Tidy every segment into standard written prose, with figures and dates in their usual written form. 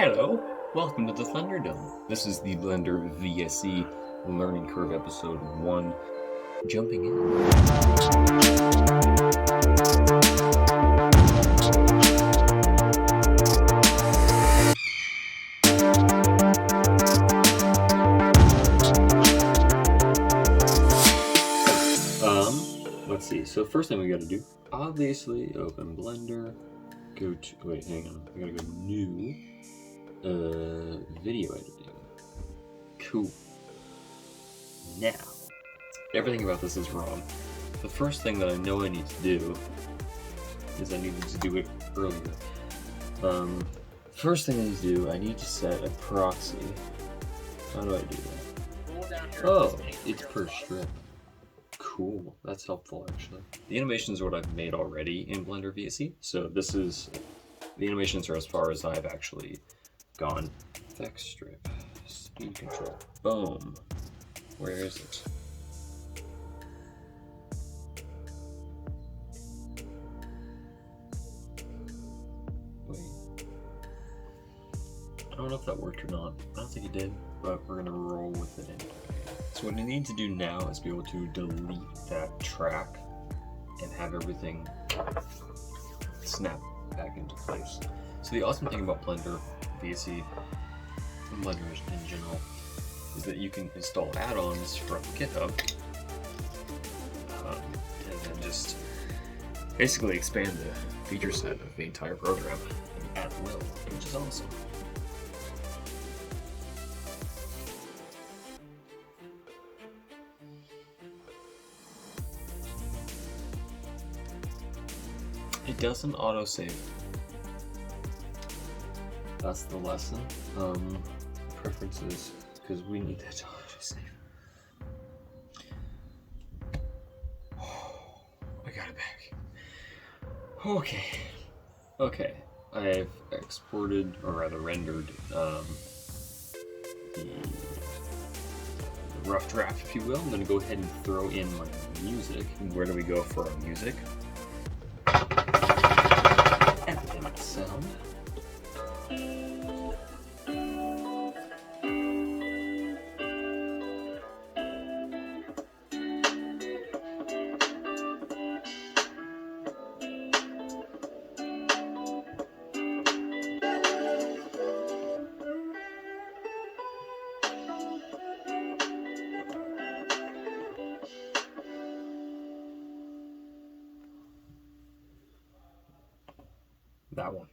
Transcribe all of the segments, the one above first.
Hello, welcome to the Thunderdome. This is the Blender VSE Learning Curve episode 1. Jumping in. Let's see. So first thing we gotta do, obviously, open Blender. Go to, wait, hang on. I gotta go new, video editing. Cool. Now, everything about this is wrong. The first thing that I know I need to do is I needed to do it earlier. First thing I need to do, I need to set a proxy. How do I do that? Oh, it's per strip. Cool, that's helpful actually. The animations are what I've made already in Blender VSE, so this is, the animations are as far as I've actually gone. Effect strip, speed control, boom. Where is it? Wait. I don't know if that worked or not. I don't think it did, but we're gonna roll with it anyway. So what I need to do now is be able to delete that track and have everything snap back into place. So the awesome thing about Blender VSE and Blender in general is that you can install add-ons from GitHub and then just basically expand the feature set of the entire program at will, which is awesome. It doesn't autosave. That's the lesson. Preferences, because we need that to autosave. I got it back. Okay. I've exported, or rather rendered, the rough draft, if you will. I'm going to go ahead and throw in my music. Where do we go for our music? Epidemic sound. That one.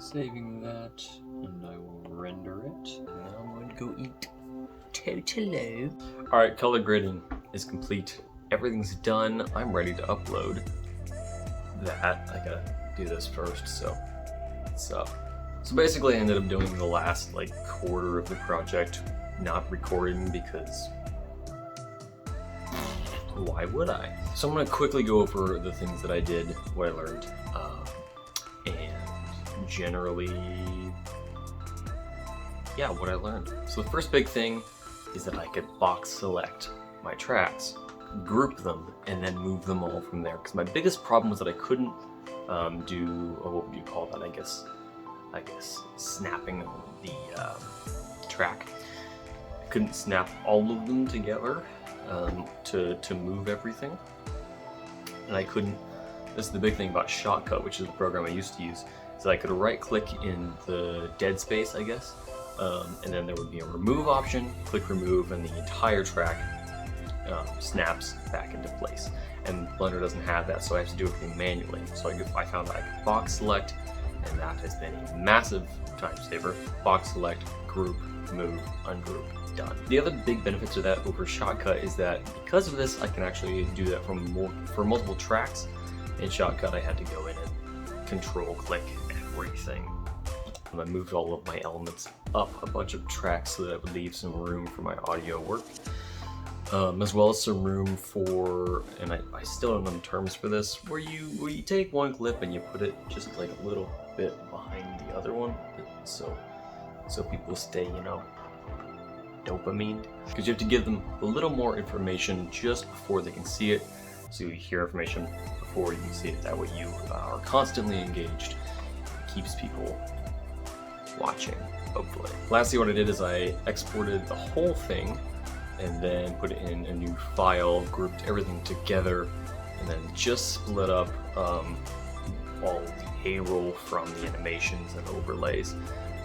Saving that, and I will render it. Now I'm going to go eat Totolo. Alright, color grading is complete. Everything's done. I'm ready to upload that. I gotta do this first, so basically I ended up doing the last quarter of the project not recording because why would I? So I'm going to quickly go over the things that I did, what I learned, and generally, yeah, what I learned. So the first big thing is that I could box select my tracks, group them, and then move them all from there. Because my biggest problem was that I couldn't do, or what would you call that, I guess snapping the track. I couldn't snap all of them together. To move everything, and I couldn't. This is the big thing about Shotcut, which is the program I used to use, is that I could right click in the dead space, I guess, and then there would be a remove option, click remove, and the entire track snaps back into place. And Blender doesn't have that, so I have to do everything manually. So I found that I could box select, and that has been a massive time saver. Box select, group, move, ungroup. Done. The other big benefit to that over Shotcut is that because of this, I can actually do that for multiple tracks. In Shotcut, I had to go in and control click everything. And I moved all of my elements up a bunch of tracks so that it would leave some room for my audio work, as well as some room for, and I still don't know the terms for this, where you take one clip and you put it just a little bit behind the other one, so people stay, dopamine, because you have to give them a little more information just before they can see it, so you hear information before you see it. That way you are constantly engaged. It keeps people watching, hopefully. Lastly, what I did is I exported the whole thing and then put it in a new file, grouped everything together, and then just split up all the A-roll from the animations and overlays.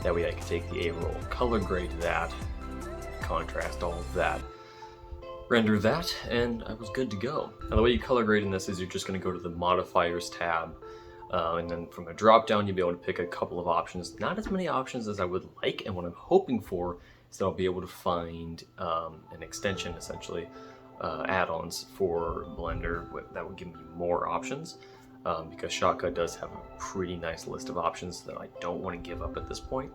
That way I could take the A-roll, color grade that, contrast all of that, render that, and I was good to go. Now the way you color grade in this is you're just going to go to the modifiers tab, and then from a drop down you'll be able to pick a couple of options. Not as many options as I would like, and what I'm hoping for is that I'll be able to find an extension, essentially, add-ons for Blender that would give me more options. Because Shotcut does have a pretty nice list of options that I don't want to give up at this point.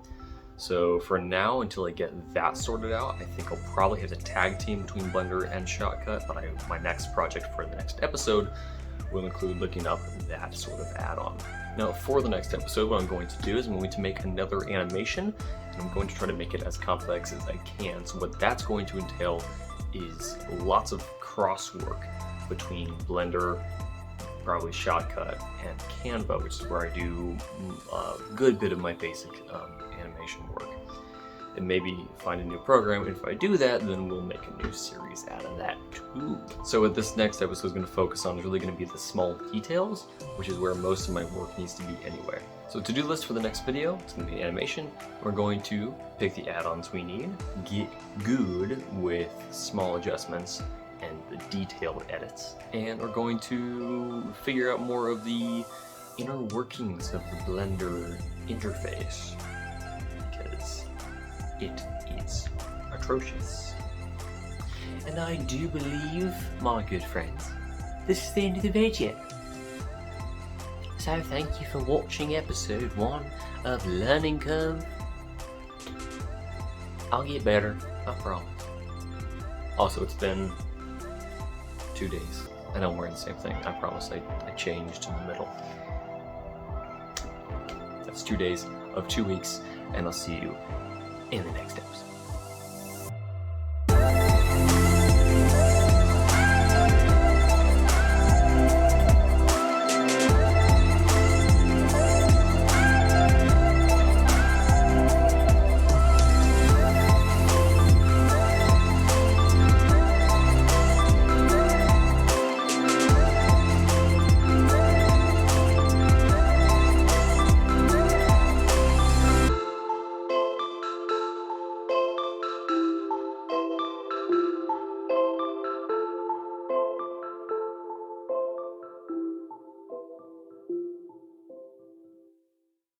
So for now, until I get that sorted out, I think I'll probably have to tag team between Blender and Shotcut, but my next project for the next episode will include looking up that sort of add-on. Now for the next episode, what I'm going to do is I'm going to make another animation, and I'm going to try to make it as complex as I can. So what that's going to entail is lots of crosswork between Blender, probably Shotcut, and Canva, which is where I do a good bit of my basic animation work. And maybe find a new program. If I do that, then we'll make a new series out of that too. So what this next episode is going to focus on is really going to be the small details, which is where most of my work needs to be anyway. So to-do list for the next video, it's going to be animation. We're going to pick the add-ons we need, get good with small adjustments and the detailed edits, and we're going to figure out more of the inner workings of the Blender interface, because it is atrocious. And I do believe, my good friends, this is the end of the video. So thank you for watching episode 1 of Learning Curve. I'll get better, I promise. Also, it's been 2 days. I know I'm wearing the same thing. I promise I changed in the middle. That's 2 days of 2 weeks, and I'll see you in the next episode.